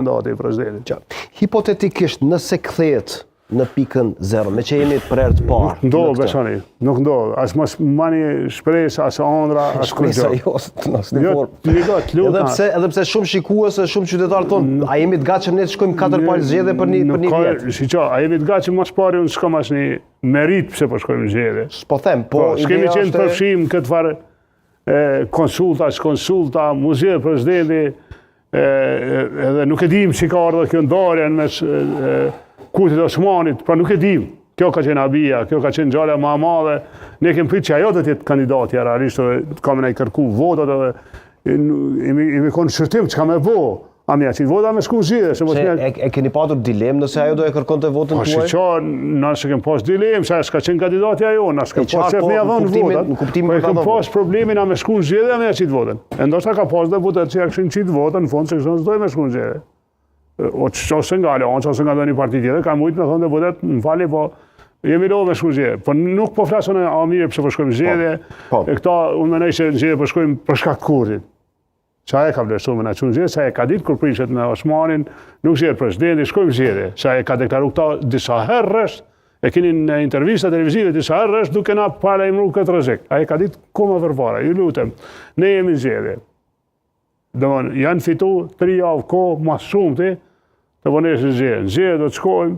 mandati i presidentit. Hipotetikisht, nëse kthehet në pikën 0, me që jemi për herë të parë. Ndodh, besoni, nuk ndodh. As mos mani shpresë, as ëndra, as kurrë. Edhe pse shumë shikues, shumë qytetarë thonë, a jemi të gatshëm ne të shkojmë 4 palë zgjedhje për një vit? Shiqo, a jemi të gatshëm mas pari unë s'kam asnjë merit pse po shkojmë zgjedhje. Po them, po s'kemi qenë përfshim këtë farë konsulta, muzej presidenti, edhe nuk e dim si ka ardhur kjo ndarje mes Kurtit Osmanit, pra nuk e dim. Kjo ka qenë habia, kjo ka qenë gjala më e madhe. Ne kemi pritur që ajo do të jetë kandidatja realisht, kam ne kërku votat edhe imi konë shërtim çka më bë. A mja që vota me shku zgjedhje. E keni patur dilemë nëse ajo do e kërkonte votën tuaj? Po shiqo, nëse kem pas dilemë, se s'ka qenë kandidatja jo, nëse kem pas qef me ja dhënë votat. Po e kem pas problemin a me shku zgjedhje a me ja qitë votën. E ndoshta ka pas deputet që ja kishin qitë votën, në fond se kështu s'doj me shku zgjedhje. Ose nga Aleanca, ose nga një parti tjetër, ka mujtë me thonë deputet, më fali, po jemi lo me shku zgjedhje. Po nuk po flasën e amire pëse po shkojmë zgjedhje. E këta, unë menoj që zgjedhje po shkojmë për shkak Kurtit. Qa e ka vlerësu me në qunë zgjedhje, sa e ka ditë kur prishet me Osmanin, nuk zgjedhje presidenti, shkojmë zgjedhje. Sa e ka deklaru këta disa herë rresht, e keni në intervista televizive disa herë rresht, duke na paralajmëruar këtë rrezik. A e ka ditë koma përpara, ju lutem, ne jemi zgjedhje. Domthon, janë fitu 3 javë kohë, mas shumëti, të vonesh në zgjedhje. Zgjedhje do të shkojmë,